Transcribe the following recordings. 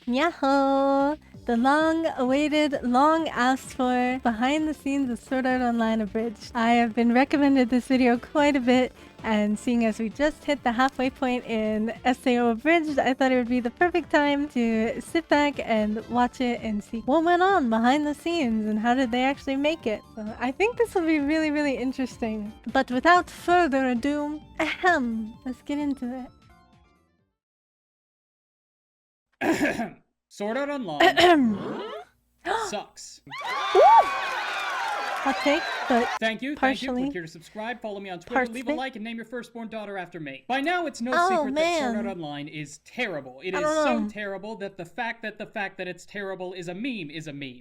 Yahoo! The long-awaited, long-asked-for behind the scenes of Sword Art Online Abridged. I have been recommended this video quite a bit, and seeing as we just hit the halfway point in SAO Abridged, I thought it would be the perfect time to sit back and watch it and see what went on behind the scenes and how did they actually make it. So I think this will be really, really interesting. But without further ado, let's get into it. Sword Art Online sucks. Hot take, but Thank you. partially. Click here to subscribe, follow me on Twitter, Parts leave of a it. like, and name your firstborn daughter after me. By now, it's no Oh, secret that Sword Art man. Online is terrible. It I is don't so know. terrible that the fact that it's terrible is a meme.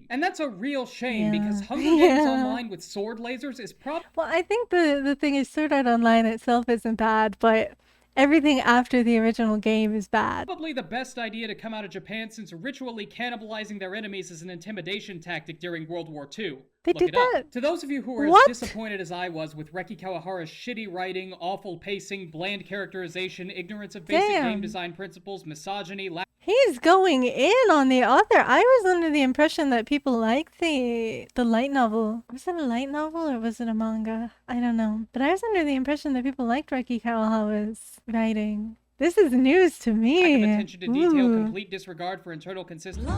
And that's a real shame Yeah. because Hunger Games Online with sword lasers is probably Well, I think the thing is Sword Art Online itself isn't bad, but everything after the original game is bad. the best idea to come out of Japan since ritually cannibalizing their enemies is an intimidation tactic during World War II. They Look did it up. that? To those of you who are What? as disappointed as I was with Reki Kawahara's shitty writing, awful pacing, bland characterization, ignorance of basic game Damn. design principles, misogyny, He's going in on the author. I was under the impression that people liked the light novel. Was it a light novel or was it a manga? I don't know. But I was under the impression that people liked Reki Kawahara's writing. This is news to me. lack of attention to detail, Ooh. complete disregard for internal consistency.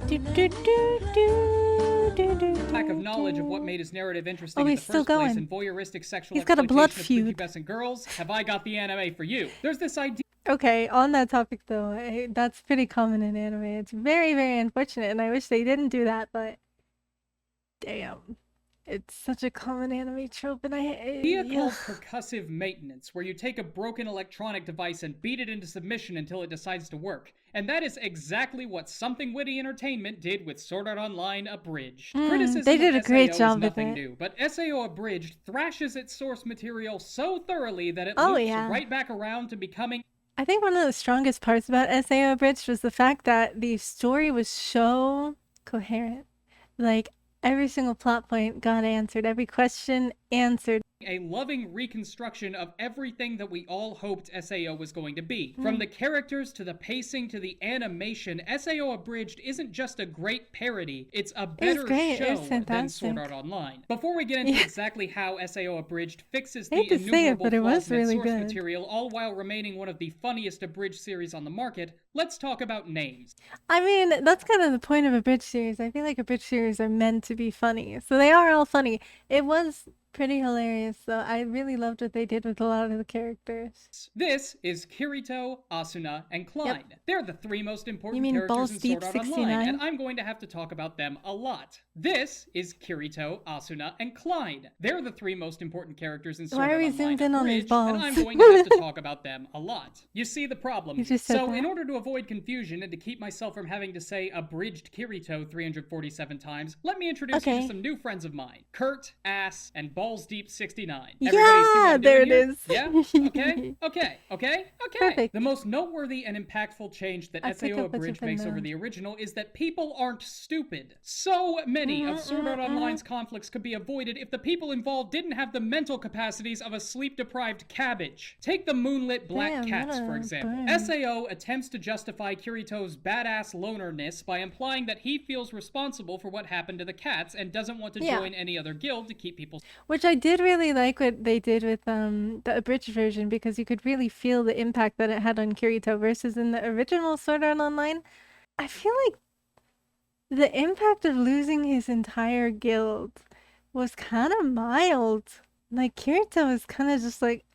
Do, do, do, do, do, do, Lack of do, knowledge of do. what made his narrative interesting Oh, in he's the still first place going. and voyeuristic sexual He's got a blood exploitation of feud. prepubescent girls. Have I got the anime for you? There's this idea Okay, on that topic though, that's pretty common in anime. It's very, very unfortunate, and I wish they didn't do that, but damn. It's such a common anime trope, and called percussive maintenance, where you take a broken electronic device and beat it into submission until it decides to work. And that is exactly what Something Witty Entertainment did with Sword Art Online Abridged. Criticism they did of a great SAO job is with nothing it. new, but SAO Abridged thrashes its source material so thoroughly that it Oh, loops yeah. right back around to becoming I think one of the strongest parts about SAO Abridged was the fact that the story was so coherent. Like, every single plot point got answered, every question answered. a loving reconstruction of everything that we all hoped SAO was going to be. From the characters to the pacing to the animation, SAO Abridged isn't just a great parody, it's a better great. It show was than fantastic. Sword Art Online. Before we get into exactly how SAO Abridged fixes the Hate to say it, innumerable but it flaws was in its really source good. material, all while remaining one of the funniest Abridged series on the market, let's talk about names. I mean, that's kind of the point of Abridged series. I feel like Abridged series are meant to be funny. So they are all funny. It was pretty hilarious, though. I really loved what they did with a lot of the characters. This is Kirito, Asuna, and Klein. They're the three most important You mean characters Balls in Deep Sword Art 69? Online, and I'm going to have to talk about them a lot. This is Kirito, Asuna, and Klein. They're the three most important characters in Sword Why are Art we Online zoomed in on these Abridged, balls? and I'm going to have to talk about them a lot. You see the problem. You just said So, that. in order to avoid confusion and to keep myself from having to say Abridged Kirito 347 times, let me introduce you Okay. to some new friends of mine. Kurt, Ass, and Balls Deep 69. Yeah, Everybody see what I'm there doing it here? is. Yeah? Okay. Perfect. The most noteworthy and impactful change that I pick SAO up what you've Abridged been makes over doing. the original is that people aren't stupid. So many of Sword Art Online's conflicts could be avoided if the people involved didn't have the mental capacities of a sleep-deprived cabbage. Take the moonlit black Damn, cats, what for a example. burn. SAO attempts to justify Kirito's badass lonerness by implying that he feels responsible for what happened to the cats and doesn't want to Yeah. join any other guild to keep people Which I did really like what they did with the abridged version, because you could really feel the impact that it had on Kirito versus in the original Sword Art Online. I feel like the impact of losing his entire guild was kind of mild. Like, Kirito was kind of just like,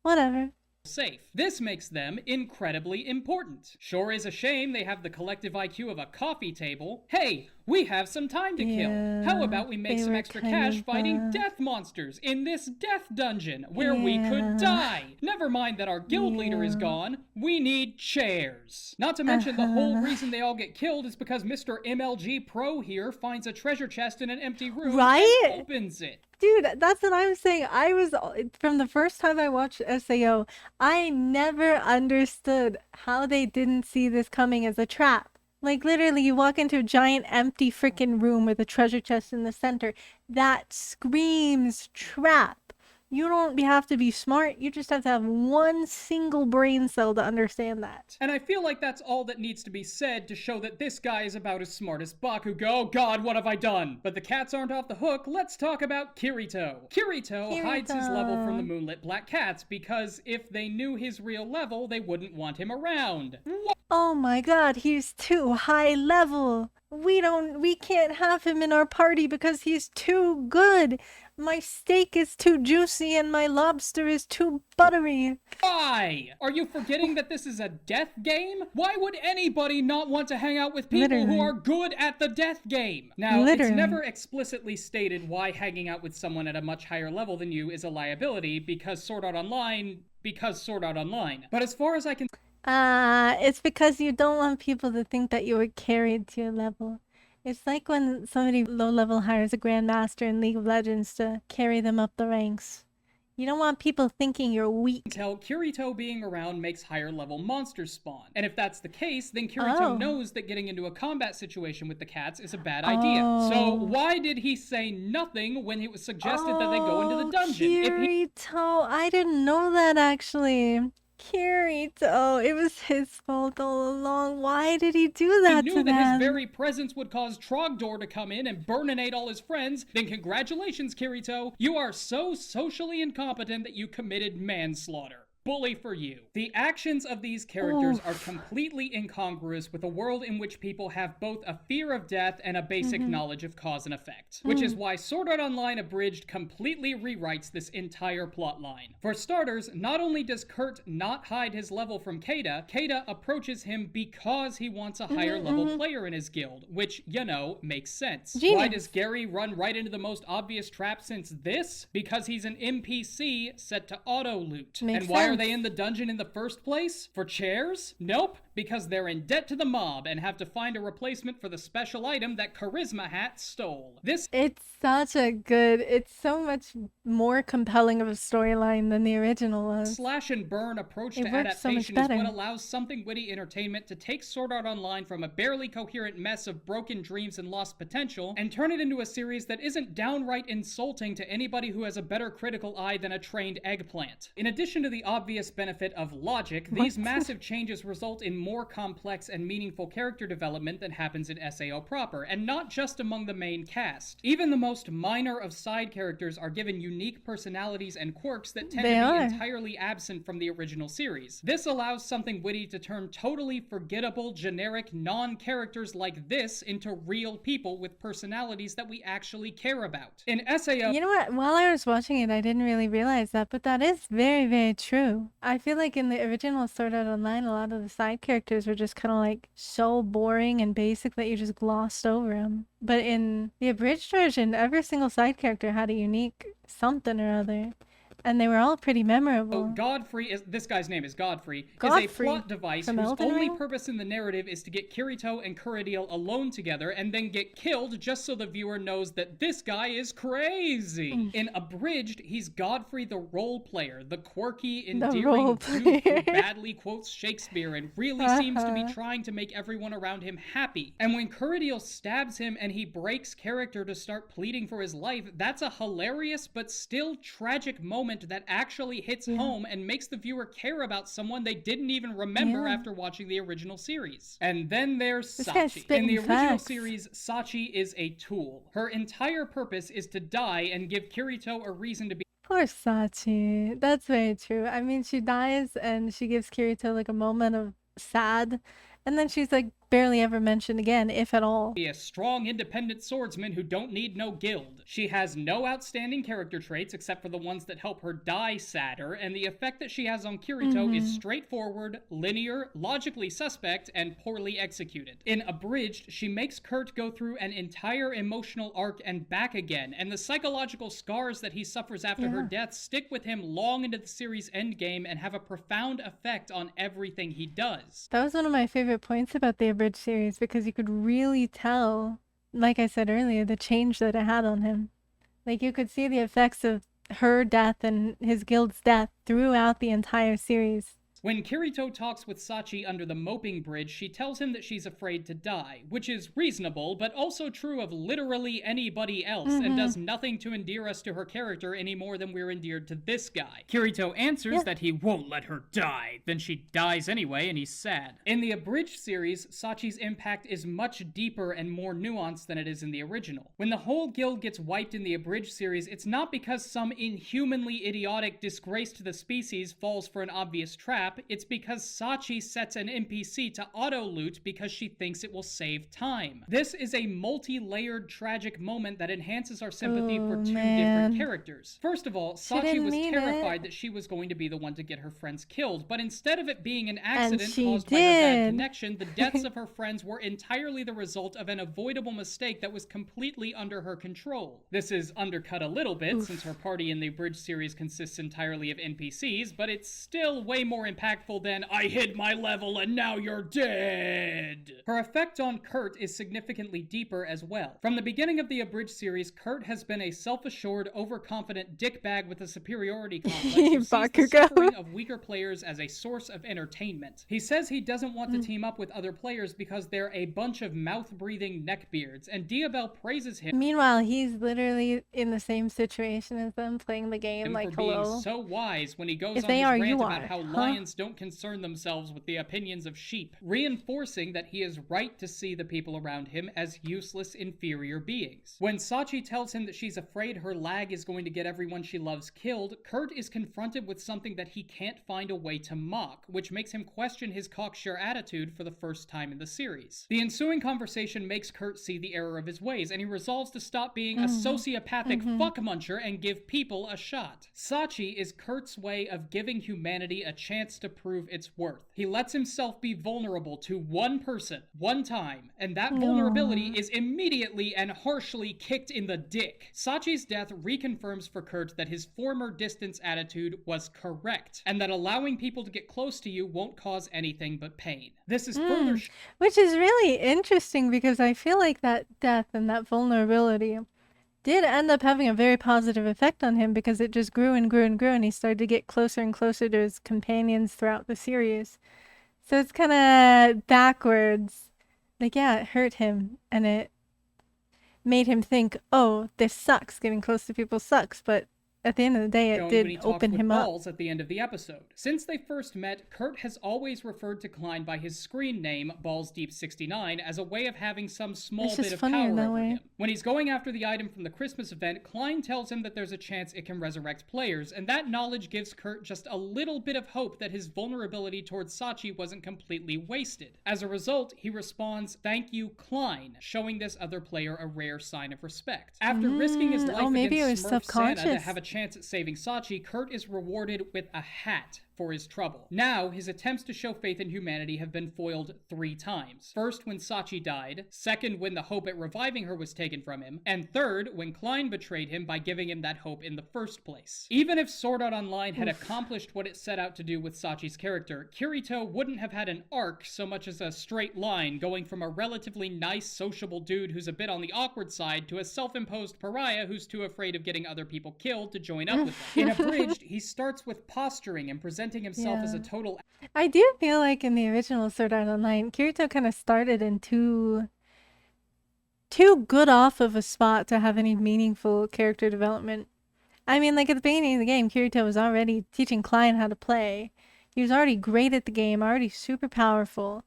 whatever. safe. This makes them incredibly important. Sure is a shame they have the collective IQ of a coffee table. Hey, we have some time to kill. How Yeah, about we make they some were extra kind cash of, fighting death monsters in this death dungeon where we could die? Never mind that our guild leader is gone. We need chairs. Not to mention the whole reason they all get killed is because Mr. MLG Pro here finds a treasure chest in an empty room Right? and opens it. Dude, that's what I'm saying. From the first time I watched SAO, I never understood how they didn't see this coming as a trap. Like, literally, you walk into a giant empty freaking room with a treasure chest in the center. That screams trap. You don't have to be smart. You just have to have one single brain cell to understand that. And I feel like that's all that needs to be said to show that this guy is about as smart as Bakugo. Oh god, what have I done? But the cats aren't off the hook. Let's talk about Kirito. Kirito hides his level from the Moonlit Black Cats because if they knew his real level, they wouldn't want him around. Oh my god, he's too high level. We can't have him in our party because he's too good. My steak is too juicy and my lobster is too buttery. Why? Are you forgetting that this is a death game? Why would anybody not want to hang out with people who are good at the death game? Now, it's never explicitly stated why hanging out with someone at a much higher level than you is a liability because Sword Art Online. But as far as I can... It's because you don't want people to think that you were carried to your level. It's like when somebody low level hires a grandmaster in League of Legends to carry them up the ranks. You don't want people thinking you're weak. Kirito being around makes higher level monsters spawn. And if that's the case, then Kirito knows that getting into a combat situation with the cats is a bad idea. So why did he say nothing when it was suggested that they go into the dungeon? Kirito, I didn't know that actually. Kirito, it was his fault all along. Why did he do that to them? He knew that his very presence would cause Trogdor to come in and burninate all his friends. Then congratulations, Kirito. You are so socially incompetent that you committed manslaughter. Bully for you. The actions of these characters are completely incongruous with a world in which people have both a fear of death and a basic knowledge of cause and effect. Which is why Sword Art Online Abridged completely rewrites this entire plotline. For starters, not only does Kurt not hide his level from Keita, Keita approaches him because he wants a higher level player in his guild, which, you know, makes sense. Why does Gary run right into the most obvious trap since this? Because he's an NPC set to auto-loot. And why are they in the dungeon in the first place? For chairs? Nope, because they're in debt to the mob and have to find a replacement for the special item that Charisma Hat stole. It's so much more compelling of a storyline than the original was. Slash and burn approach to adaptation is what allows something witty entertainment to take Sword Art Online from a barely coherent mess of broken dreams and lost potential and turn it into a series that isn't downright insulting to anybody who has a better critical eye than a trained eggplant. In addition to the obvious benefit of logic, these massive changes result in more complex and meaningful character development than happens in SAO proper, and not just among the main cast. Even the most minor of side characters are given unique personalities and quirks that tend to be entirely absent from the original series. This allows something witty to turn totally forgettable, generic, non-characters like this into real people with personalities that we actually care about. In SAO... You know what? While I was watching it, I didn't really realize that, but that is very, very true. I feel like in the original Sword Art Online, a lot of the side characters were just kind of like so boring and basic that you just glossed over them. But in the abridged version, every single side character had a unique something or other. And they were all pretty memorable. Godfrey this guy's name is Godfrey is a plot device whose only purpose in the narrative is to get Kirito and Kuradiel alone together and then get killed just so the viewer knows that this guy is crazy. In Abridged, he's Godfrey the role player, the quirky, endearing dude who badly quotes Shakespeare and really seems to be trying to make everyone around him happy. And when Kuradiel stabs him and he breaks character to start pleading for his life, that's a hilarious but still tragic moment that actually hits home and makes the viewer care about someone they didn't even remember after watching the original series. And then there's Sachi. In the original series, Sachi is a tool. Her entire purpose is to die and give Kirito a reason to be... Poor Sachi. That's very true. I mean, she dies and she gives Kirito like a moment of sad, and then she's like barely ever mentioned again, if at all. Be a strong, independent swordsman who don't need no guild. She has no outstanding character traits except for the ones that help her die sadder, and the effect that she has on Kirito is straightforward, linear, logically suspect, and poorly executed. In Abridged, she makes Kurt go through an entire emotional arc and back again, and the psychological scars that he suffers after her death stick with him long into the series' endgame and have a profound effect on everything he does. That was one of my favorite points about the Abridged series, because you could really tell, like I said earlier, the change that it had on him. Like, you could see the effects of her death and his guild's death throughout the entire series. When Kirito talks with Sachi under the moping bridge, she tells him that she's afraid to die, which is reasonable, but also true of literally anybody else, and does nothing to endear us to her character any more than we're endeared to this guy. Kirito answers that he won't let her die. Then she dies anyway, and he's sad. In the Abridged series, Sachi's impact is much deeper and more nuanced than it is in the original. When the whole guild gets wiped in the Abridged series, it's not because some inhumanly idiotic disgrace to the species falls for an obvious trap, it's because Sachi sets an NPC to auto-loot because she thinks it will save time. This is a multi-layered tragic moment that enhances our sympathy for two different characters. First of all, Sachi was terrified that she was going to be the one to get her friends killed, but instead of it being an accident caused by her bad connection, the deaths of her friends were entirely the result of an avoidable mistake that was completely under her control. This is undercut a little bit since her party in the Abridged series consists entirely of NPCs, but it's still way more impactful than "I hid my level and now you're dead." Her effect on Kurt is significantly deeper as well. From the beginning of the Abridged series, Kurt has been a self-assured, overconfident dickbag with a superiority complex who sees the suffering of weaker players as a source of entertainment. He says he doesn't want to team up with other players because they're a bunch of mouth-breathing neckbeards, and Diabel praises him. Meanwhile, he's literally in the same situation as them, playing the game like, for being so wise when he goes on his rant about how lions don't concern themselves with the opinions of sheep, reinforcing that he is right to see the people around him as useless, inferior beings. When Sachi tells him that she's afraid her lag is going to get everyone she loves killed, Kurt is confronted with something that he can't find a way to mock, which makes him question his cocksure attitude for the first time in the series. The ensuing conversation makes Kurt see the error of his ways, and he resolves to stop being a sociopathic fuckmuncher and give people a shot. Sachi is Kurt's way of giving humanity a chance to prove its worth. He lets himself be vulnerable to one person, one time, and that vulnerability is immediately and harshly kicked in the dick. Sachi's death reconfirms for Kurt that his former distance attitude was correct, and that allowing people to get close to you won't cause anything but pain. This is further which is really interesting because I feel like that death and that vulnerability did end up having a very positive effect on him because it just grew and grew and grew, and he started to get closer and closer to his companions throughout the series. So it's kind of backwards. Like, yeah, it hurt him, and it made him think, oh, this sucks. Getting close to people sucks, but at the end of the day, it did open him up. Balls at the end of the episode. Since they first met, Kurt has always referred to Klein by his screen name, BallsDeep69, as a way of having some small bit of power over him. When he's going after the item from the Christmas event, Klein tells him that there's a chance it can resurrect players, and that knowledge gives Kurt just a little bit of hope that his vulnerability towards Sachi wasn't completely wasted. As a result, he responds, "Thank you, Klein," showing this other player a rare sign of respect. After risking his life against Smurf Santa to have a chance at saving Sachi, Kurt is rewarded with a hat for his trouble. Now, his attempts to show faith in humanity have been foiled 3 times. First, when Sachi died. Second, when the hope at reviving her was taken from him. And third, when Klein betrayed him by giving him that hope in the first place. Even if Sword Art Online had accomplished what it set out to do with Sachi's character, Kirito wouldn't have had an arc so much as a straight line going from a relatively nice, sociable dude who's a bit on the awkward side to a self-imposed pariah who's too afraid of getting other people killed to join up with them. In Abridged, he starts with posturing and presenting himself as a total... I do feel like in the original Sword Art Online, Kirito kind of started in too good off of a spot to have any meaningful character development. I mean, like at the beginning of the game, Kirito was already teaching Klein how to play. He was already great at the game, already super powerful.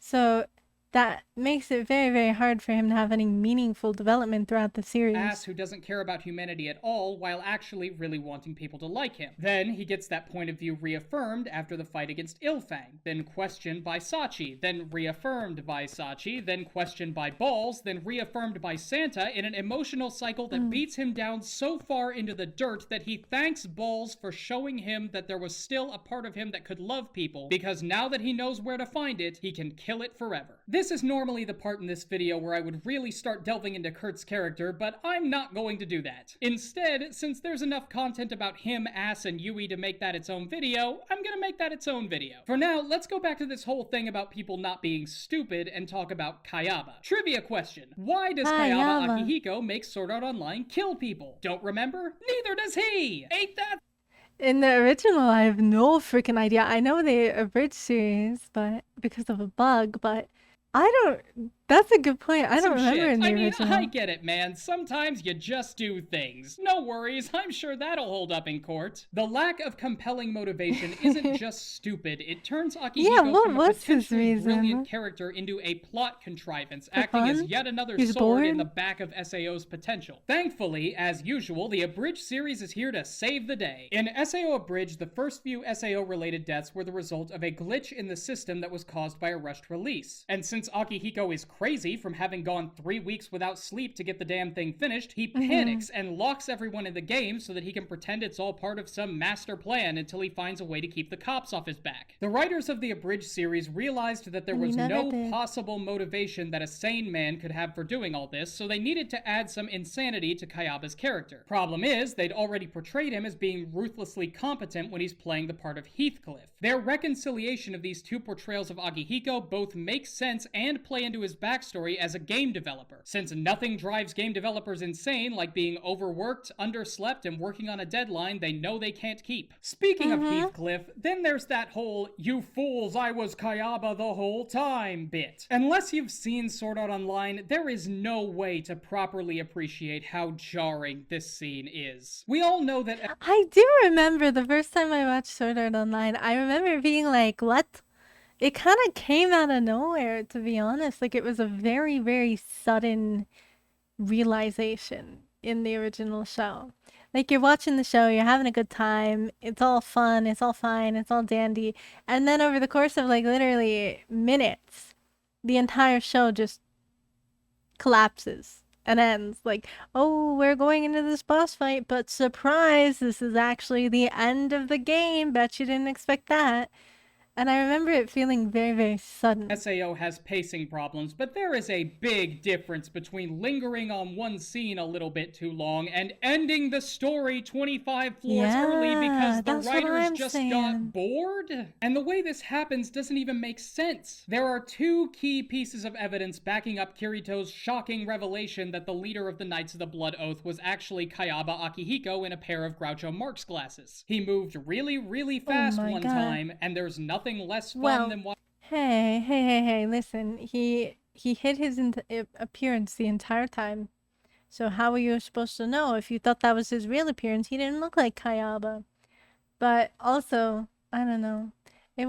So that makes it very, very hard for him to have any meaningful development throughout the series. Ass who doesn't care about humanity at all while actually really wanting people to like him. Then he gets that point of view reaffirmed after the fight against Ilfang, then questioned by Sachi, then reaffirmed by Sachi, then questioned by Balls, then reaffirmed by Santa in an emotional cycle that beats him down so far into the dirt that he thanks Balls for showing him that there was still a part of him that could love people, because now that he knows where to find it, he can kill it forever. This is normally the part in this video where I would really start delving into Kurt's character, but I'm not going to do that. Instead, since there's enough content about him, Ass, and Yui to make that its own video, I'm gonna make that its own video. For now, let's go back to this whole thing about people not being stupid and talk about Kayaba. Trivia question. Why does Kayaba Akihiko make Sword Art Online kill people? Don't remember? Neither does he! Ain't that... In the original, I have no freaking idea. I know the abridged series, but because of a bug, but I don't. That's a good point. I don't Some remember shit. in the I mean, original. I get it, man. Sometimes you just do things. No worries, I'm sure that'll hold up in court. The lack of compelling motivation isn't just stupid, it turns Yeah, Akihiko what from a was his potentially reason? brilliant character into a plot contrivance, For acting as fun? yet another He's sword in bored? the back of SAO's potential. Thankfully, as usual, the Abridged series is here to save the day. In SAO Abridged, the first few SAO-related deaths were the result of a glitch in the system that was caused by a rushed release. And since Akihiko is crazy from having gone 3 weeks without sleep to get the damn thing finished, he panics and locks everyone in the game so that he can pretend it's all part of some master plan until he finds a way to keep the cops off his back. The writers of the Abridged series realized that there was no possible motivation that a sane man could have for doing all this, so they needed to add some insanity to Kayaba's character. Problem is, they'd already portrayed him as being ruthlessly competent when he's playing the part of Heathcliff. Their reconciliation of these two portrayals of Akihiko both makes sense and play into his backstory as a game developer, since nothing drives game developers insane like being overworked, underslept, and working on a deadline they know they can't keep. Speaking of Heathcliff, then there's that whole "you fools, I was Kayaba the whole time" bit. Unless you've seen Sword Art Online, there is no way to properly appreciate how jarring this scene is. We all know that I do remember the first time I watched Sword Art Online, I remember being like, what? It kind of came out of nowhere, to be honest. Like, it was a very, very sudden realization in the original show. Like, you're watching the show, you're having a good time, it's all fun, it's all fine, it's all dandy. And then over the course of, like, literally minutes, the entire show just collapses and ends. Like, oh, we're going into this boss fight, but surprise, this is actually the end of the game. Bet you didn't expect that. And I remember it feeling very, very sudden. SAO has pacing problems, but there is a big difference between lingering on one scene a little bit too long and ending the story 25 floors early because the writers just got bored. And the way this happens doesn't even make sense. There are two key pieces of evidence backing up Kirito's shocking revelation that the leader of the Knights of the Blood Oath was actually Kayaba Akihiko in a pair of Groucho Marx glasses. He moved really, really fast one time, and there's nothing less fun than watching. Hey, listen. He hid his appearance the entire time. So how were you supposed to know? If you thought that was his real appearance, he didn't look like Kayaba. But also, I don't know. There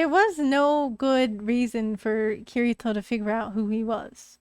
was no good reason for Kirito to figure out who he was.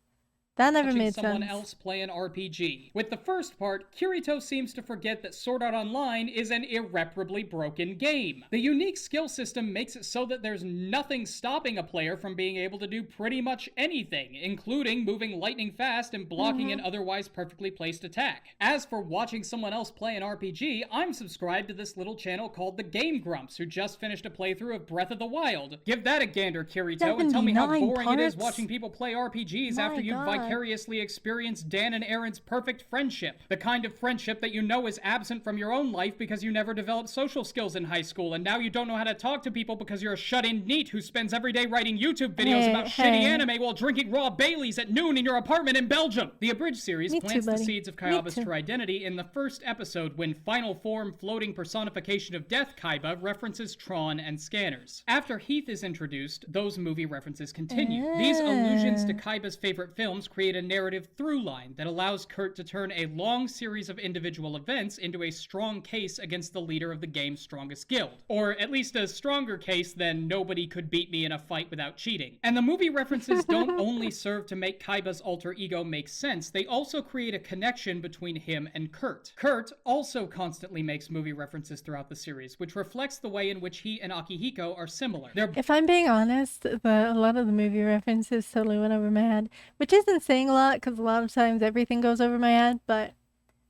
That never made sense. Someone else play an RPG. With the first part, Kirito seems to forget that Sword Art Online is an irreparably broken game. The unique skill system makes it so that there's nothing stopping a player from being able to do pretty much anything, including moving lightning fast and blocking an otherwise perfectly placed attack. As for watching someone else play an RPG, I'm subscribed to this little channel called The Game Grumps, who just finished a playthrough of Breath of the Wild. Give that a gander, Kirito, and tell me how boring it is watching people play RPGs after you've vicariously experienced Dan and Aaron's perfect friendship. The kind of friendship that you know is absent from your own life because you never developed social skills in high school, and now you don't know how to talk to people because you're a shut-in NEET who spends every day writing YouTube videos about shitty anime while drinking raw Baileys at noon in your apartment in Belgium. The Abridged series plants the seeds of Kayaba's true identity in the first episode when final form floating personification of death Kaiba references Tron and scanners. After Heath is introduced, those movie references continue. These allusions to Kaiba's favorite films create a narrative through line that allows Kurt to turn a long series of individual events into a strong case against the leader of the game's strongest guild. Or at least a stronger case than nobody could beat me in a fight without cheating. And the movie references don't only serve to make Kaiba's alter ego make sense, they also create a connection between him and Kurt. Kurt also constantly makes movie references throughout the series, which reflects the way in which he and Akihiko are similar. If I'm being honest, a lot of the movie references totally went over my head, which isn't saying a lot because a lot of times everything goes over my head, but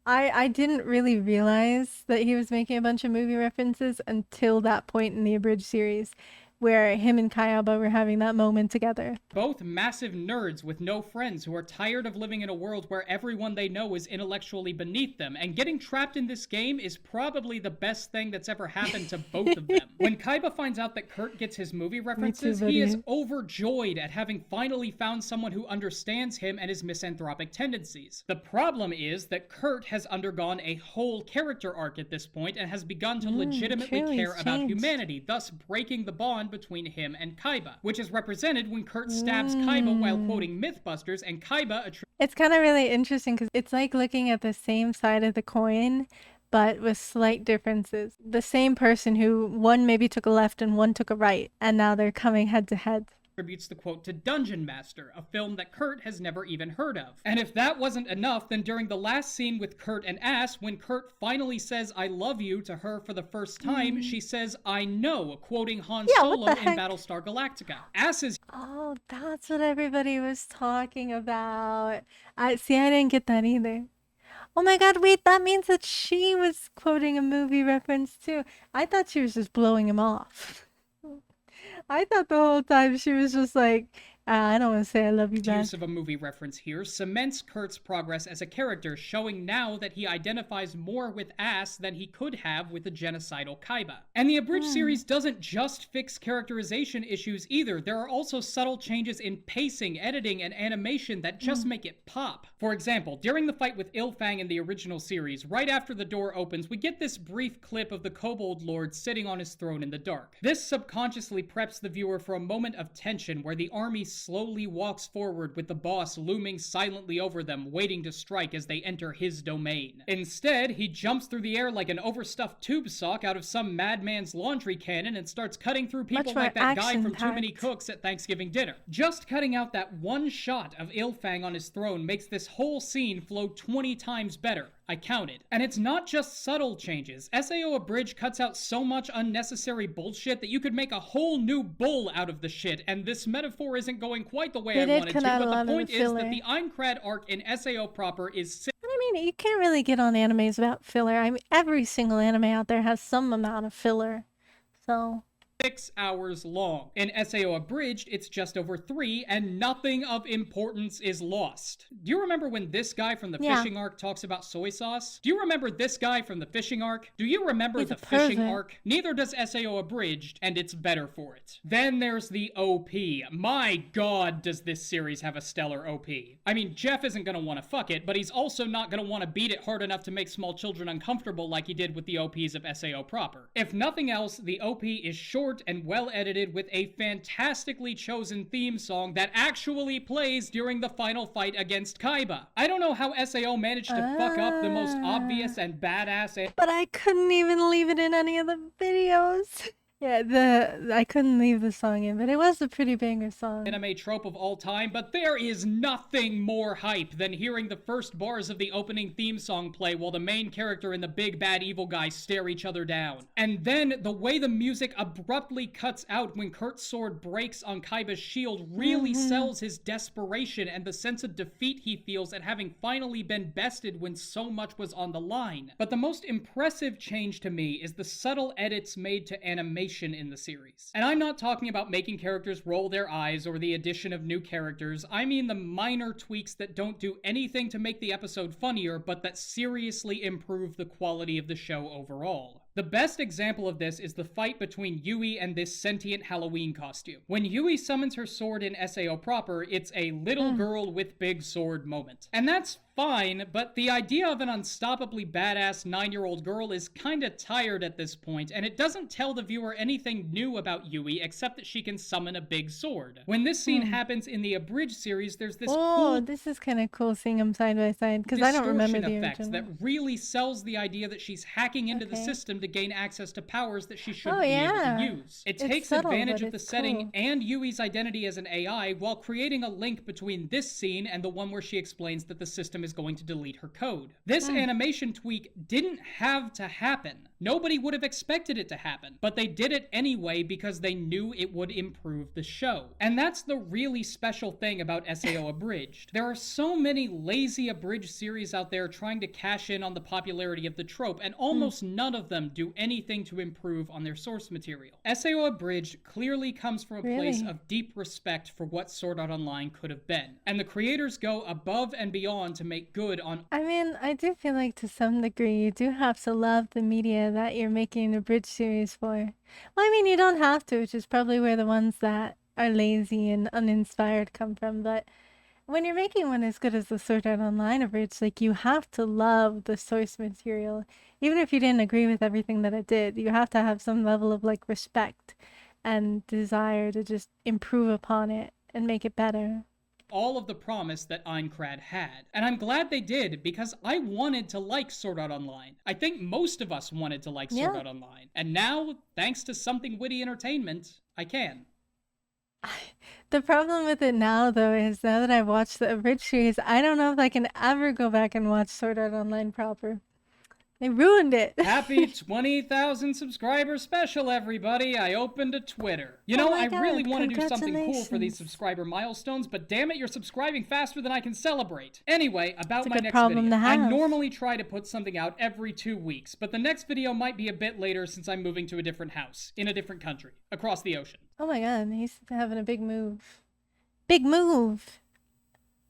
I didn't really realize that he was making a bunch of movie references until that point in the Abridged series. where him and Kayaba were having that moment together. Both massive nerds with no friends who are tired of living in a world where everyone they know is intellectually beneath them, and getting trapped in this game is probably the best thing that's ever happened to both of them. When Kaiba finds out that Kurt gets his movie references, he is overjoyed at having finally found someone who understands him and his misanthropic tendencies. The problem is that Kurt has undergone a whole character arc at this point and has begun to legitimately care about humanity, thus breaking the bond between him and Kaiba, which is represented when Kurt stabs Kaiba while quoting Mythbusters, and Kaiba It's kind of really interesting because it's like looking at the same side of the coin, but with slight differences. The same person who one maybe took a left and one took a right, and now they're coming head to head. Attributes the quote to Dungeon Master, a film that Kurt has never even heard of. And if that wasn't enough, then during the last scene with Kurt and Ass, when Kurt finally says I love you to her for the first time, she says I know, quoting Han Solo in Battlestar Galactica. Ass is... Oh, that's what everybody was talking about. I didn't get that either. Oh my god, wait, that means that she was quoting a movie reference too. I thought she was just blowing him off. I thought the whole time she was just like, I don't want to say I love you back. Use of a movie reference here cements Kurt's progress as a character, showing now that he identifies more with Ass than he could have with the genocidal Kaiba. And the Abridged series doesn't just fix characterization issues either. There are also subtle changes in pacing, editing, and animation that just make it pop. For example, during the fight with Ilfang in the original series, right after the door opens, we get this brief clip of the Kobold Lord sitting on his throne in the dark. This subconsciously preps the viewer for a moment of tension where the army slowly walks forward with the boss looming silently over them, waiting to strike as they enter his domain. Instead, he jumps through the air like an overstuffed tube sock out of some madman's laundry cannon and starts cutting through people like that guy from Too Many Cooks at Thanksgiving dinner. Just cutting out that one shot of Ilfang on his throne makes this whole scene flow 20 times better. I counted. And it's not just subtle changes. SAO Abridged cuts out so much unnecessary bullshit that you could make a whole new bull out of the shit, and this metaphor isn't going quite the way I wanted to, but the point is that the Aincrad arc in SAO proper is... I mean, you can't really get on animes about filler. I mean, every single anime out there has some amount of filler, so... 6 hours long. In SAO Abridged, it's just over 3, and nothing of importance is lost. Do you remember when this guy from the fishing arc talks about soy sauce? Do you remember this guy from the fishing arc? Do you remember the fishing arc? Neither does SAO Abridged, and it's better for it. Then there's the OP. My god, does this series have a stellar OP. I mean, Jeff isn't gonna want to fuck it, but he's also not gonna want to beat it hard enough to make small children uncomfortable like he did with the OPs of SAO proper. If nothing else, the OP is short and well edited with a fantastically chosen theme song that actually plays during the final fight against Kaiba. I don't know how SAO managed to fuck up the most obvious and badass... But I couldn't even leave it in any of the videos. Yeah, I couldn't leave the song in, but it was a pretty banger song. Anime trope of all time, but there is nothing more hype than hearing the first bars of the opening theme song play while the main character and the big bad evil guy stare each other down. And then the way the music abruptly cuts out when Kurt's sword breaks on Kaiba's shield really sells his desperation and the sense of defeat he feels at having finally been bested when so much was on the line. But the most impressive change to me is the subtle edits made to animation in the series. And I'm not talking about making characters roll their eyes or the addition of new characters. I mean the minor tweaks that don't do anything to make the episode funnier, but that seriously improve the quality of the show overall. The best example of this is the fight between Yui and this sentient Halloween costume. When Yui summons her sword in SAO proper, it's a little girl with big sword moment. And that's fine, but the idea of an unstoppably badass 9-year-old girl is kinda tired at this point, and it doesn't tell the viewer anything new about Yui except that she can summon a big sword. When this scene happens in the Abridged series, there's this this is kinda cool seeing them side by side, because I don't remember the original. That really sells the idea that she's hacking into the system to gain access to powers that she shouldn't be able to use. It takes advantage of the setting and Yui's identity as an AI while creating a link between this scene and the one where she explains that the system system is going to delete her code. This animation tweak didn't have to happen. Nobody would have expected it to happen, but they did it anyway because they knew it would improve the show. And that's the really special thing about SAO Abridged. There are so many lazy Abridged series out there trying to cash in on the popularity of the trope, and almost none of them do anything to improve on their source material. SAO Abridged clearly comes from a place of deep respect for what Sword Art Online could have been, and the creators go above and beyond to make good on. I mean, I do feel like to some degree you do have to love the media that you're making a bridge series for. Well, I mean, you don't have to, which is probably where the ones that are lazy and uninspired come from, but when you're making one as good as the Sword Art Online Abridged, like, you have to love the source material. Even if you didn't agree with everything that it did, you have to have some level of, like, respect and desire to just improve upon it and make it better. All of the promise that Aincrad had. And I'm glad they did, because I wanted to like Sword Art Online. I think most of us wanted to like Sword Art Online. And now, thanks to Something Witty Entertainment, I can. The problem with it now, though, is now that I've watched the Abridged series, I don't know if I can ever go back and watch Sword Art Online proper. They ruined it. Happy 20,000 subscriber special, everybody. I opened a Twitter. You know, I really want to do something cool for these subscriber milestones, but damn it, you're subscribing faster than I can celebrate. Anyway, about my next video. I normally try to put something out every 2 weeks, but the next video might be a bit later since I'm moving to a different house, in a different country, across the ocean. Oh my god, he's having a big move. Big move!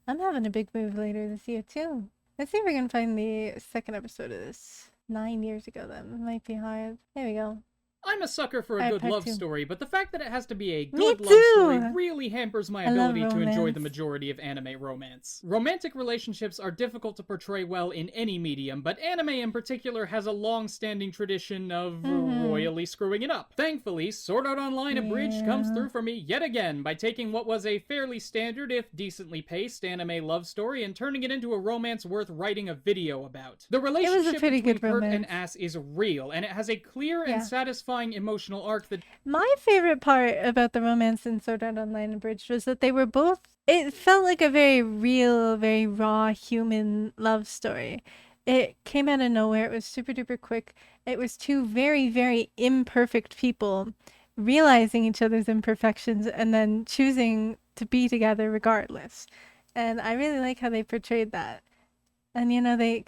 I'm having a big move later this year, too. Let's see if we can find the second episode of this. 9 years ago, that might be hard. There we go. I'm a sucker for a good love story, but the fact that it has to be a Me good love too! story really hampers my ability to enjoy romance. the majority of anime romance. Romantic relationships are difficult to portray well in any medium, but anime in particular has a long-standing tradition of royally screwing it up. Thankfully, Sword Art Online Abridged comes through for me yet again by taking what was a fairly standard, if decently paced, anime love story and turning it into a romance worth writing a video about. The relationship between Kurt and Ass is real, and it has a clear and satisfying emotional arc that... My favorite part about the romance in Sword Art Online Abridged was that they were both... It felt like a very real, very raw human love story. It came out of nowhere. It was super duper quick. It was two very, very imperfect people realizing each other's imperfections and then choosing to be together regardless. And I really like how they portrayed that. And, you know, they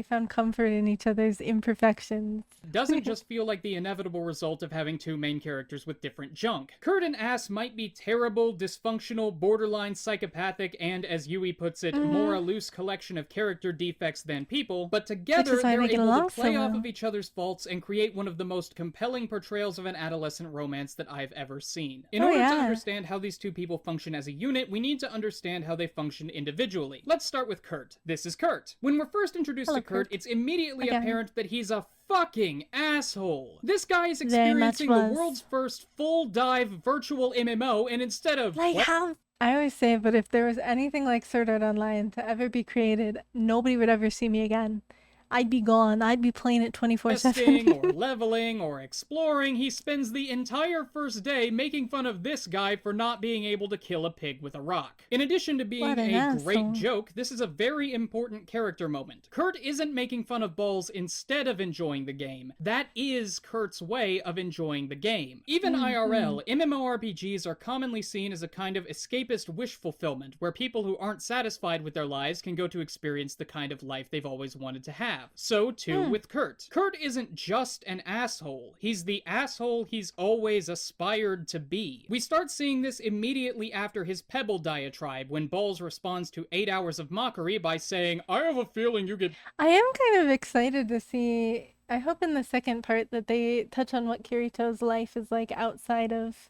found comfort in each other's imperfections. Doesn't just feel like the inevitable result of having two main characters with different junk. Kurt and Ass might be terrible, dysfunctional, borderline psychopathic, and, as Yui puts it, more a loose collection of character defects than people, but together they're able to play off of each other's faults and create one of the most compelling portrayals of an adolescent romance that I've ever seen. In order to understand how these two people function as a unit, we need to understand how they function individually. Let's start with Kurt. This is Kurt. When we're first introduced to Kurt, it's immediately apparent that he's a fucking asshole. This guy is experiencing the world's first full dive virtual MMO, and instead of I always say, but if there was anything like Sword Art Online to ever be created, nobody would ever see me again. I'd be gone. I'd be playing it 24/7. or leveling or exploring, he spends the entire first day making fun of this guy for not being able to kill a pig with a rock. In addition to being a great joke, this is a very important character moment. Kurt isn't making fun of balls instead of enjoying the game. That is Kurt's way of enjoying the game. Even IRL, MMORPGs are commonly seen as a kind of escapist wish fulfillment, where people who aren't satisfied with their lives can go to experience the kind of life they've always wanted to have. So too with Kurt. Kurt isn't just an asshole. He's the asshole he's always aspired to be. We start seeing this immediately after his Pebble diatribe, when Balls responds to 8 hours of mockery by saying, "I have a feeling you get..." I am kind of excited to see... I hope in the second part that they touch on what Kirito's life is like outside of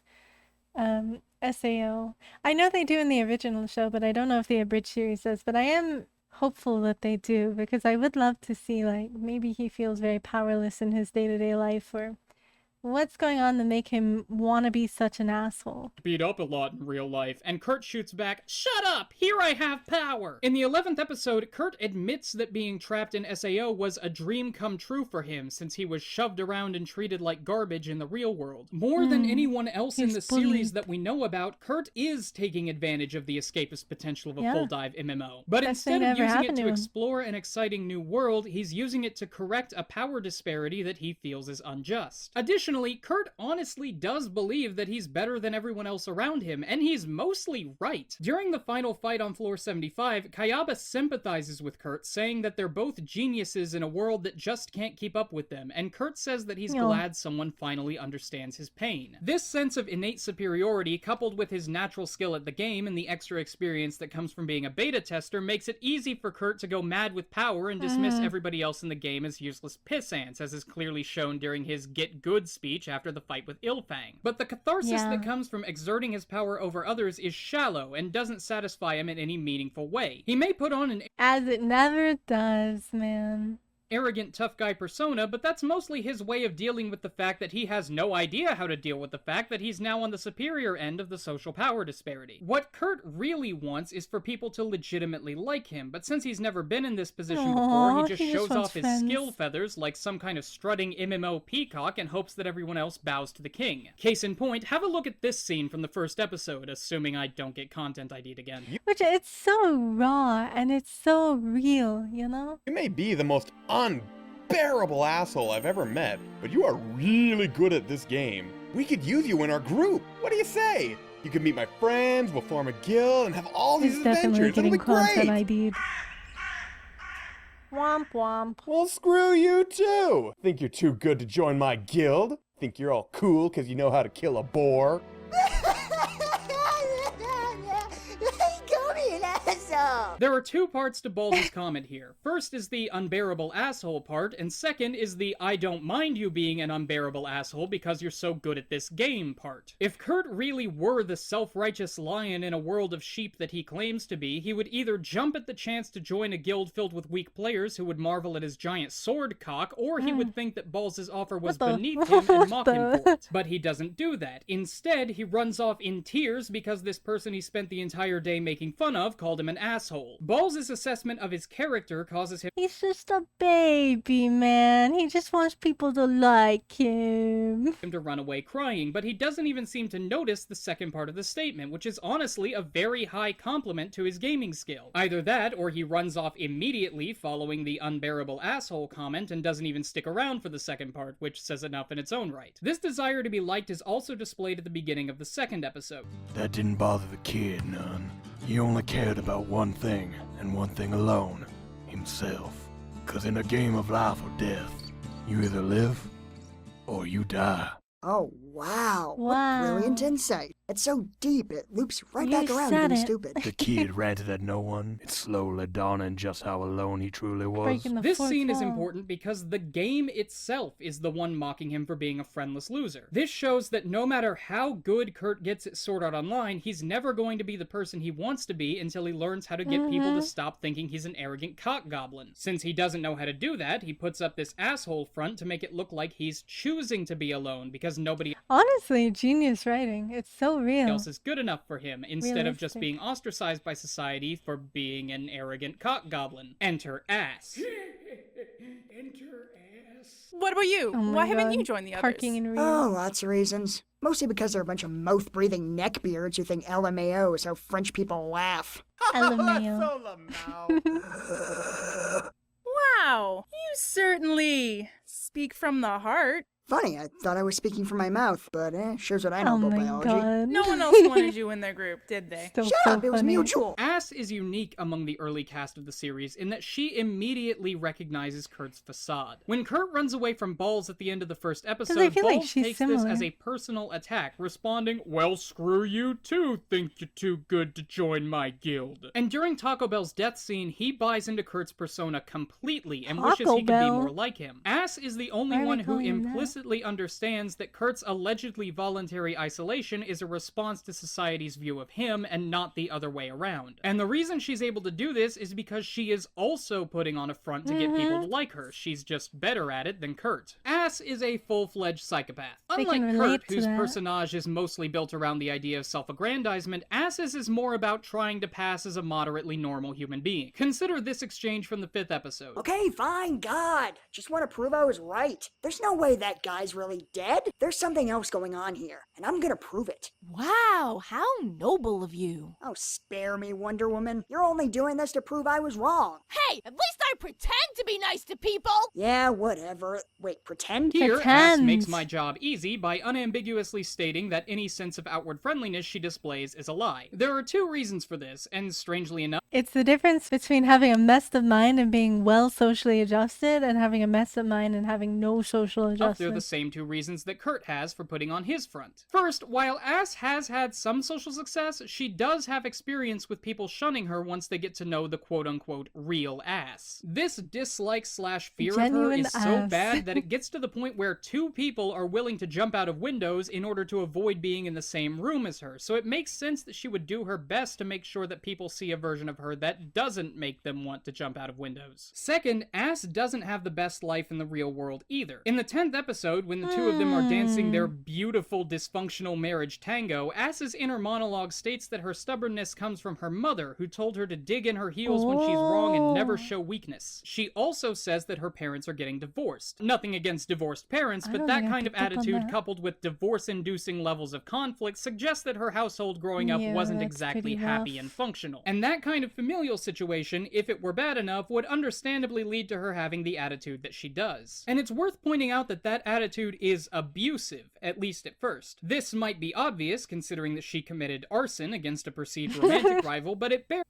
SAO. I know they do in the original show, but I don't know if the Abridged series does, but I am hopeful that they do, because I would love to see, like, maybe he feels very powerless in his day-to-day life, or What's going on to make him want to be such an asshole? Beat up a lot in real life, and Kurt shoots back, "Shut up! Here I have power!" In the 11th episode, Kurt admits that being trapped in SAO was a dream come true for him since he was shoved around and treated like garbage in the real world. More than anyone else in the series that we know about, Kurt is taking advantage of the escapist potential of a full dive MMO. But instead of using it to explore an exciting new world, he's using it to correct a power disparity that he feels is unjust. Additionally, Kurt honestly does believe that he's better than everyone else around him, and he's mostly right. During the final fight on floor 75, Kayaba sympathizes with Kurt, saying that they're both geniuses in a world that just can't keep up with them, and Kurt says that he's glad someone finally understands his pain. This sense of innate superiority, coupled with his natural skill at the game and the extra experience that comes from being a beta tester, makes it easy for Kurt to go mad with power and dismiss everybody else in the game as useless piss ants, as is clearly shown during his get good speech after the fight with Ilfang. But the catharsis that comes from exerting his power over others is shallow and doesn't satisfy him in any meaningful way. He may put on an as it never does, man. Arrogant tough guy persona, but that's mostly his way of dealing with the fact that he has no idea how to deal with the fact that he's now on the superior end of the social power disparity. What Kurt really wants is for people to legitimately like him, but since he's never been in this position before, he just shows off his skill feathers like some kind of strutting MMO peacock and hopes that everyone else bows to the king. Case in point, have a look at this scene from the first episode, assuming I don't get content ID'd again. Which, it's so raw and it's so real, you know? You may be the most unbearable asshole I've ever met, but you are really good at this game. We could use you in our group. What do you say? You could meet my friends, we'll form a guild, and have all these adventures. That'll be great. ID'd. Womp womp. Well, screw you too. Think you're too good to join my guild? Think you're all cool because you know how to kill a boar? There are two parts to Baldy's comment here. First is the unbearable asshole part, and second is the I don't mind you being an unbearable asshole because you're so good at this game part. If Kurt really were the self-righteous lion in a world of sheep that he claims to be, he would either jump at the chance to join a guild filled with weak players who would marvel at his giant sword cock, or he would think that Balls' offer was beneath him and mock him for it. But he doesn't do that. Instead, he runs off in tears because this person he spent the entire day making fun of called him an asshole. Balls' assessment of his character causes him— He's just a baby, man. He just wants people to like him. To run away crying, but he doesn't even seem to notice the second part of the statement, which is honestly a very high compliment to his gaming skill. Either that, or he runs off immediately following the unbearable asshole comment and doesn't even stick around for the second part, which says enough in its own right. This desire to be liked is also displayed at the beginning of the second episode. That didn't bother the kid none. He only cared about one thing, and one thing alone, himself. 'Cause in a game of life or death, you either live or you die. Oh, wow. What brilliant insight. It's so deep, it loops right back around to being stupid. The kid ranted at no one. It's slowly dawning just how alone he truly was. This scene is important because the game itself is the one mocking him for being a friendless loser. This shows that no matter how good Kurt gets at Sword Art Online, he's never going to be the person he wants to be until he learns how to get people to stop thinking he's an arrogant cock goblin. Since he doesn't know how to do that, he puts up this asshole front to make it look like he's choosing to be alone because nobody— Honestly, genius writing. It's so real. else is good enough for him, instead of just being ostracized by society for being an arrogant cock goblin. Enter ass. Enter ass. What about you? Why haven't you joined the others? Parking in real. Oh, lots of reasons. Mostly because they're a bunch of mouth-breathing neckbeards who think LMAO is how French people laugh. LMAO. Wow, you certainly speak from the heart. Funny, I thought I was speaking from my mouth, but shows what I know about biology. God. No one else wanted you in their group, did they? Shut up, it was mutual. Ass is unique among the early cast of the series in that she immediately recognizes Kurt's facade. When Kurt runs away from Balls at the end of the first episode, Balls takes this as a personal attack, responding, "Well, screw you too, think you're too good to join my guild." And during Taco Bell's death scene, he buys into Kurt's persona completely and wishes he could be more like him. Ass is the only one who implicitly understands that Kurt's allegedly voluntary isolation is a response to society's view of him and not the other way around. And the reason she's able to do this is because she is also putting on a front to get people to like her. She's just better at it than Kurt. Ass Ass is a full-fledged psychopath. They can Unlike relate Kurt, to whose that. personage is mostly built around the idea of self-aggrandizement, Ass's is more about trying to pass as a moderately normal human being. Consider this exchange from the 5th episode. Okay, fine, God. Just want to prove I was right. There's no way that guy's really dead. There's something else going on here, and I'm gonna prove it. Wow, how noble of you. Oh, spare me, Wonder Woman. You're only doing this to prove I was wrong. Hey, at least I pretend to be nice to people. Yeah, whatever. Wait, pretend? Here, Ass Pretends. makes my job easy by unambiguously stating that any sense of outward friendliness she displays is a lie. There are 2 reasons for this, and strangely enough, It's the difference between having a messed up mind and being well socially adjusted and having a messed up mind and having no social they're adjustment. the same 2 reasons that Kurt has for putting on his front. First, while Ass has had some social success, she does have experience with people shunning her once they get to know the quote-unquote real Ass. This dislike/fear of her Genuine is so ass. bad that it gets to the point where 2 people are willing to jump out of windows in order to avoid being in the same room as her, so it makes sense that she would do her best to make sure that people see a version of her that doesn't make them want to jump out of windows. Second, Ass doesn't have the best life in the real world either. In the 10th episode, when the 2 of them are dancing their beautiful dysfunctional marriage tango, Ass's inner monologue states that her stubbornness comes from her mother, who told her to dig in her heels when she's wrong and never show weakness. She also says that her parents are getting divorced. Nothing against divorced parents, I but don't that think I kind of picked up on attitude that. coupled with divorce-inducing levels of conflict suggests that her household growing up Yeah, wasn't that's exactly pretty happy rough. and functional. And that kind of familial situation, if it were bad enough, would understandably lead to her having the attitude that she does. And it's worth pointing out that that attitude is abusive, at least at first. This might be obvious, considering that she committed arson against a perceived romantic rival, but it bears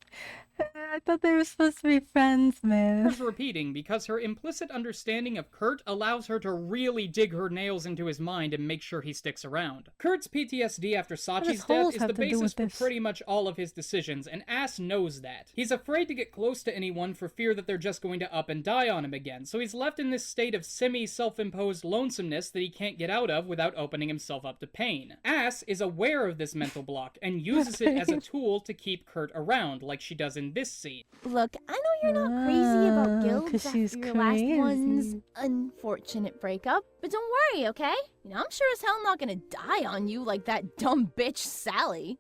I thought they were supposed to be friends, man. repeating because her implicit understanding of Kurt allows her to really dig her nails into his mind and make sure he sticks around. Kurt's PTSD after does Sachi's holes death is have the to do basis with for this? pretty much all of his decisions, and Ass knows that. He's afraid to get close to anyone for fear that they're just going to up and die on him again, so he's left in this state of semi-self-imposed lonesomeness that he can't get out of without opening himself up to pain. Ass is aware of this mental block and uses it as a tool to keep Kurt around, like she does in this scene. Look, I know you're not crazy about guilds 'cause after she's your last one's crazy. unfortunate breakup, but don't worry, okay? You know, I'm sure as hell not gonna die on you like that dumb bitch Sally.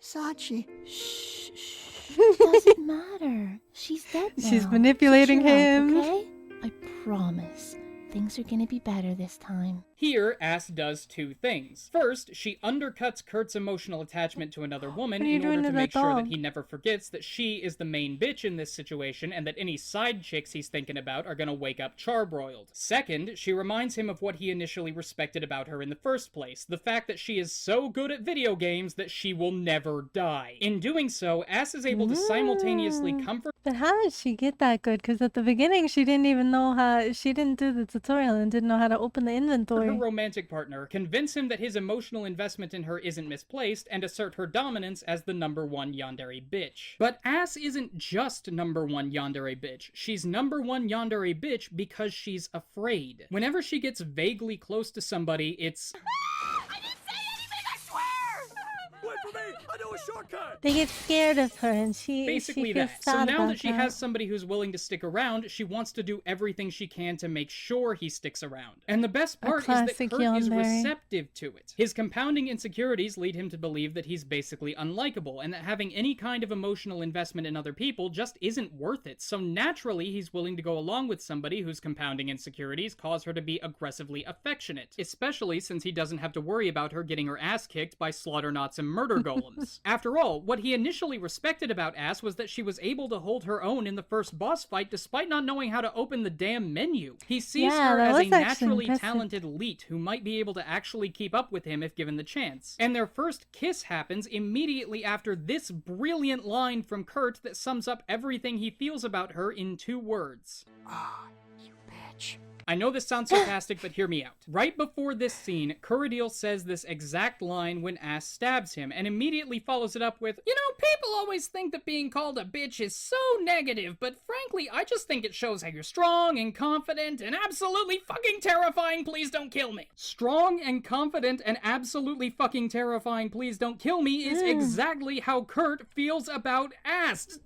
Sachi. Shh, shh. Doesn't matter. She's dead now. She's manipulating So chill out, him. okay? I promise. Things are gonna be better this time. Here, Ass does 2 things. First, she undercuts Kurt's emotional attachment to another woman What are you in order doing to to make that sure that dog? he never forgets that she is the main bitch in this situation and that any side chicks he's thinking about are gonna wake up charbroiled. Second, she reminds him of what he initially respected about her in the first place, the fact that she is so good at video games that she will never die. In doing so, Ass is able to simultaneously comfort But how did she get that good? Because at the beginning, she didn't even know how. She didn't do the tutorial and didn't know how to open the her inventory. romantic partner, convince him that his emotional investment in her isn't misplaced, and assert her dominance as the #1 yandere bitch. But Ass isn't just #1 yandere bitch. She's #1 yandere bitch because she's afraid. Whenever she gets vaguely close to somebody, it's I didn't say anything, I swear! Wait for me! I know a shortcut! They get scared of her, and she basically she feels that. So sad now about that she has somebody who's willing to stick around, she wants to do everything she can to make sure he sticks around. And the best part is that classic Kurt is yandere. receptive to it. His compounding insecurities lead him to believe that he's basically unlikable, and that having any kind of emotional investment in other people just isn't worth it. So naturally, he's willing to go along with somebody whose compounding insecurities cause her to be aggressively affectionate, especially since he doesn't have to worry about her getting her ass kicked by slaughternauts and murder golems. After all, what he initially respected about Ass was that she was able to hold her own in the first boss fight despite not knowing how to open the damn menu. He sees Yeah, her that as a was actually naturally impressive. talented leet who might be able to actually keep up with him if given the chance. And their first kiss happens immediately after this brilliant line from Kurt that sums up everything he feels about her in 2 words. Ah, you bitch. I know this sounds sarcastic, but hear me out. Right before this scene, CurryChi says this exact line when Ass stabs him, and immediately follows it up with, "You know, people always think that being called a bitch is so negative, but frankly, I just think it shows how you're strong and confident and absolutely fucking terrifying, please don't kill me." Strong and confident and absolutely fucking terrifying, please don't kill me is exactly how Kurt feels about Ass.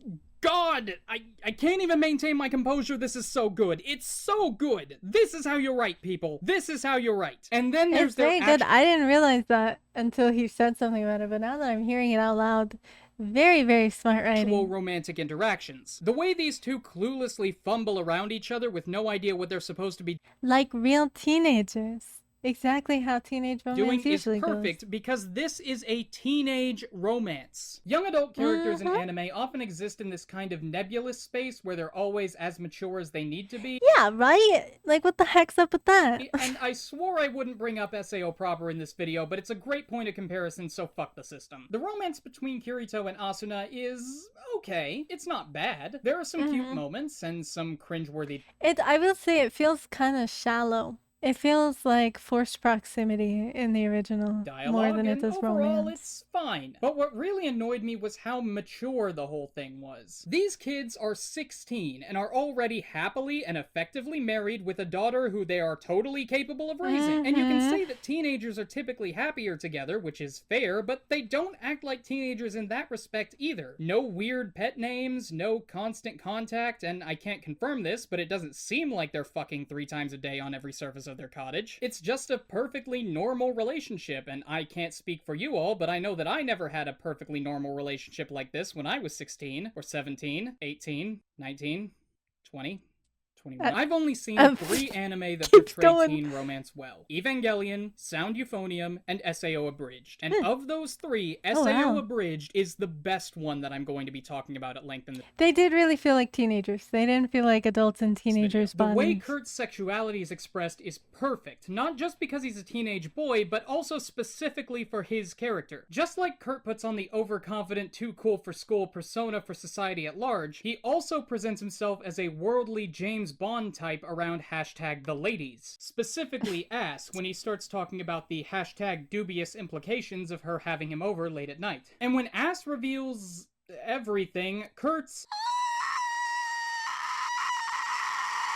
God! I can't even maintain my composure. This is so good. It's so good. This is how you write, people. This is how you write. And then there's It's very good. I didn't realize that until he said something about it, but now that I'm hearing it out loud, very, very smart actual writing. romantic interactions. The way these two cluelessly fumble around each other with no idea what they're supposed to be Like real teenagers. Exactly how teenage romance doing is usually perfect goes. because this is a teenage romance. Young adult characters in anime often exist in this kind of nebulous space where they're always as mature as they need to be. Yeah, right? Like, what the heck's up with that? And I swore I wouldn't bring up SAO proper in this video, but it's a great point of comparison, so fuck the system. The romance between Kirito and Asuna is okay. It's not bad. There are some cute moments and some cringeworthy I will say it feels kind of shallow. It feels like forced proximity in the original dialogue, more than it and does overall romance. it's fine. But what really annoyed me was how mature the whole thing was. These kids are 16 and are already happily and effectively married with a daughter who they are totally capable of raising. And you can say that teenagers are typically happier together, which is fair, but they don't act like teenagers in that respect either. No weird pet names, no constant contact, and I can't confirm this, but it doesn't seem like they're fucking 3 times a day on every surface of their cottage. It's just a perfectly normal relationship, and I can't speak for you all, but I know that I never had a perfectly normal relationship like this when I was 16, or 17, 18, 19, 20, 21. I've only seen 3 anime that portray teen romance well. Evangelion, Sound Euphonium, and SAO Abridged. And of those 3, SAO Abridged is the best one that I'm going to be talking about at length in the They did really feel like teenagers. They didn't feel like adults and teenagers The way bonding. Kurt's sexuality is expressed is perfect, not just because he's a teenage boy, but also specifically for his character. Just like Kurt puts on the overconfident, too cool for school persona for society at large, he also presents himself as a worldly James Bond type around hashtag the ladies. Specifically Ass, when he starts talking about the hashtag dubious implications of her having him over late at night. And when Ass reveals everything, Kurt's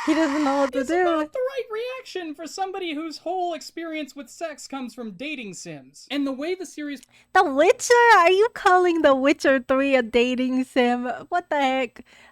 He doesn't know what to is do. about the right reaction for somebody whose whole experience with sex comes from dating sims. And the way the series The Witcher? Are you calling The Witcher 3 a dating sim? What the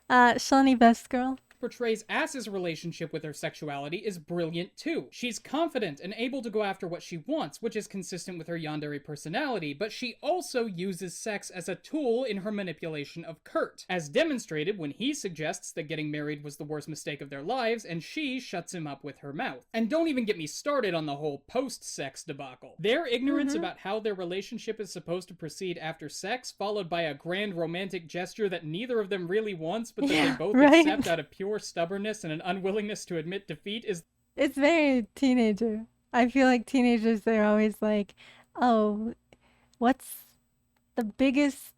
heck? Shawnee Best Girl. portrays Ass's relationship with her sexuality is brilliant too. She's confident and able to go after what she wants, which is consistent with her yandere personality, but she also uses sex as a tool in her manipulation of Kurt, as demonstrated when he suggests that getting married was the worst mistake of their lives, and she shuts him up with her mouth. And don't even get me started on the whole post-sex debacle. Their ignorance about how their relationship is supposed to proceed after sex, followed by a grand romantic gesture that neither of them really wants, but that they both accept out of pure stubbornness and an unwillingness to admit defeat is... It's very teenager. I feel like teenagers, they're always like, oh, what's the biggest,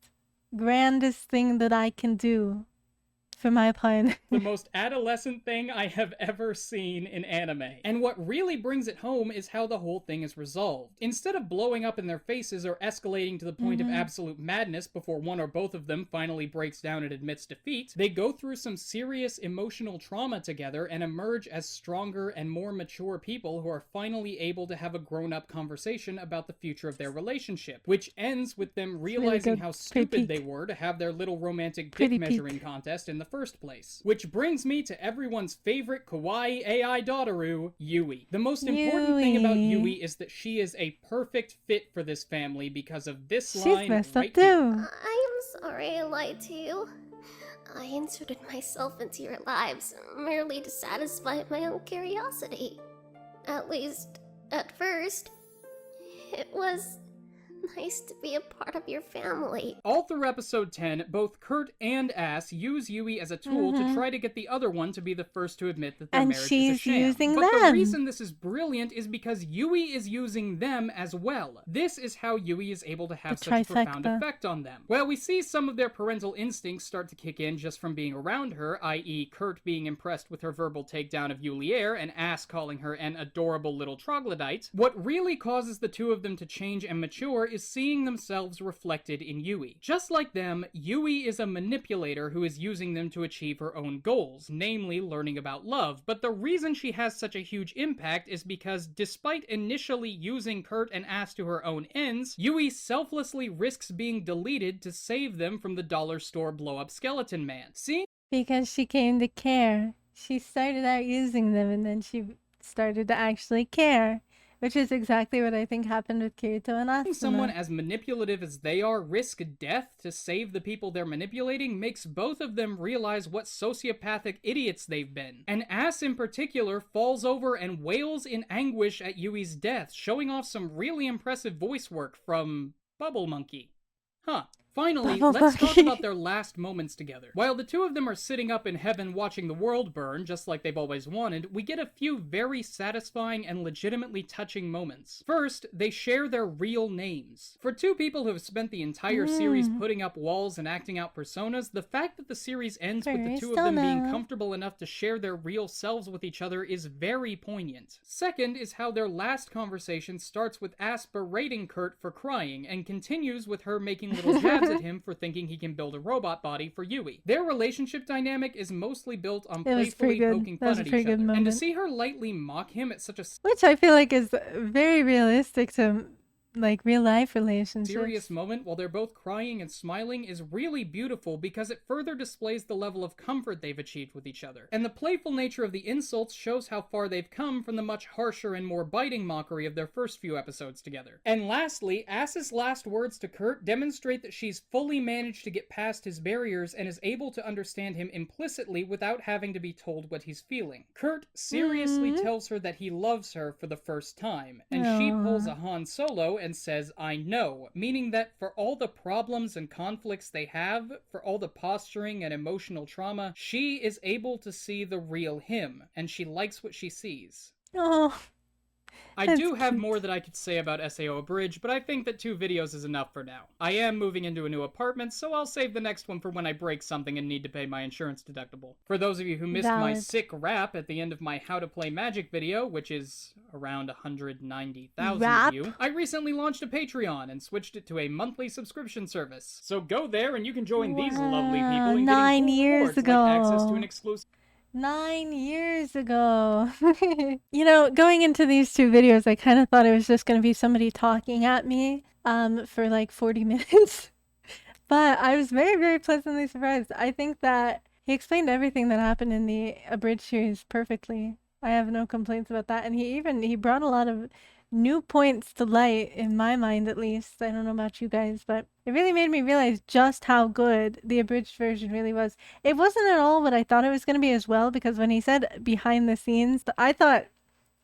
grandest thing that I can do for my partner? the most adolescent thing I have ever seen in anime. And what really brings it home is how the whole thing is resolved. Instead of blowing up in their faces or escalating to the point of absolute madness before one or both of them finally breaks down and admits defeat, they go through some serious emotional trauma together and emerge as stronger and more mature people who are finally able to have a grown-up conversation about the future of their relationship, which ends with them realizing how stupid they were to have their little romantic dick measuring contest in the first place. Which brings me to everyone's favorite kawaii AI daughteru, Yui. The most important thing about Yui is that she is a perfect fit for this family because of this line messed right up too. here. I am sorry I lied to you. I inserted myself into your lives merely to satisfy my own curiosity. At least, at first. It was nice to be a part of your family. All through episode 10, both Kurt and Ass use Yui as a tool to try to get the other one to be the first to admit that their marriage is a sham. Using but the them. reason this is brilliant is because Yui is using them as well. This is how Yui is able to have such a profound effect on them. Well, we see some of their parental instincts start to kick in just from being around her, i.e. Kurt being impressed with her verbal takedown of Yulier and Ass calling her an adorable little troglodyte. What really causes the two of them to change and mature is seeing themselves reflected in Yui. Just like them, Yui is a manipulator who is using them to achieve her own goals, namely learning about love, but the reason she has such a huge impact is because despite initially using Kurt and Ass to her own ends, Yui selflessly risks being deleted to save them from the dollar store blow-up skeleton man. See? Because she came to care. She started out using them and then she started to actually care. Which is exactly what I think happened with Kirito and Asuna. Someone as manipulative as they are risk death to save the people they're manipulating makes both of them realize what sociopathic idiots they've been. And Ass in particular falls over and wails in anguish at Yui's death, showing off some really impressive voice work from Bubble Monkey. Huh. Finally, let's talk about their last moments together. While the two of them are sitting up in heaven watching the world burn, just like they've always wanted, we get a few very satisfying and legitimately touching moments. First, they share their real names. For two people who have spent the entire series putting up walls and acting out personas, the fact that the series ends with the two of them being comfortable enough to share their real selves with each other is very poignant. Second is how their last conversation starts with Ass berating Kurt for crying, and continues with her making little jabs at him for thinking he can build a robot body for Yui. Their relationship dynamic is mostly built on playfully poking fun at each other, and to see her lightly mock him at such a which I feel like is very realistic to like real life relationships. Serious moment while they're both crying and smiling is really beautiful because it further displays the level of comfort they've achieved with each other. And the playful nature of the insults shows how far they've come from the much harsher and more biting mockery of their first few episodes together. And lastly, Ass's last words to Kurt demonstrate that she's fully managed to get past his barriers and is able to understand him implicitly without having to be told what he's feeling. Kurt seriously tells her that he loves her for the first time, and she pulls a Han Solo and says, "I know," meaning that for all the problems and conflicts they have, for all the posturing and emotional trauma, she is able to see the real him, and she likes what she sees. Oh, I do have more that I could say about SAO Abridged, but I think that 2 videos is enough for now. I am moving into a new apartment, so I'll save the next one for when I break something and need to pay my insurance deductible. For those of you who missed my sick rap at the end of my How to Play Magic video, which is around 190,000 views, I recently launched a Patreon and switched it to a monthly subscription service. So go there and you can join these lovely people in getting cool rewards like access to an exclusive 9 years ago. You know, going into these 2 videos, I kind of thought it was just going to be somebody talking at me for like 40 minutes. But I was very, very pleasantly surprised. I think that he explained everything that happened in the Abridged series perfectly. I have no complaints about that. And he brought a lot of new points to light, in my mind at least. I don't know about you guys, but it really made me realize just how good the Abridged version really was. It wasn't at all what I thought it was going to be as well, because when he said behind the scenes, I thought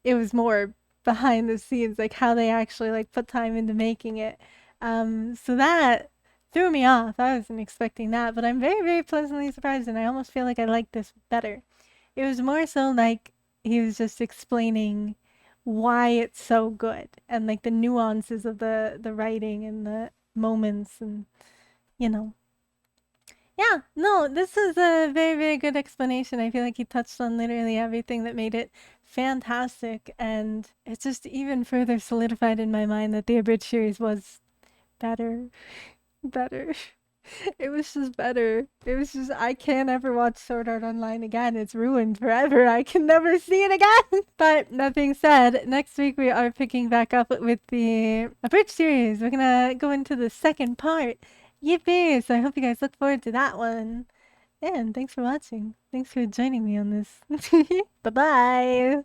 it was more behind the scenes, like how they actually like put time into making it. So that threw me off. I wasn't expecting that, but I'm very, very pleasantly surprised, and I almost feel like I liked this better. It was more so like he was just explaining why it's so good, and like the nuances of the writing and the moments, and you know. Yeah, no, this is a very, very good explanation. I feel like he touched on literally everything that made it fantastic, and it's just even further solidified in my mind that the Abridged series was better. It was just better. It was just, I can't ever watch Sword Art Online again. It's ruined forever. I can never see it again. But that being said, next week we are picking back up with the Abridged series. We're gonna go into the second part. Yippee! So I hope you guys look forward to that one. And thanks for watching. Thanks for joining me on this. Bye-bye!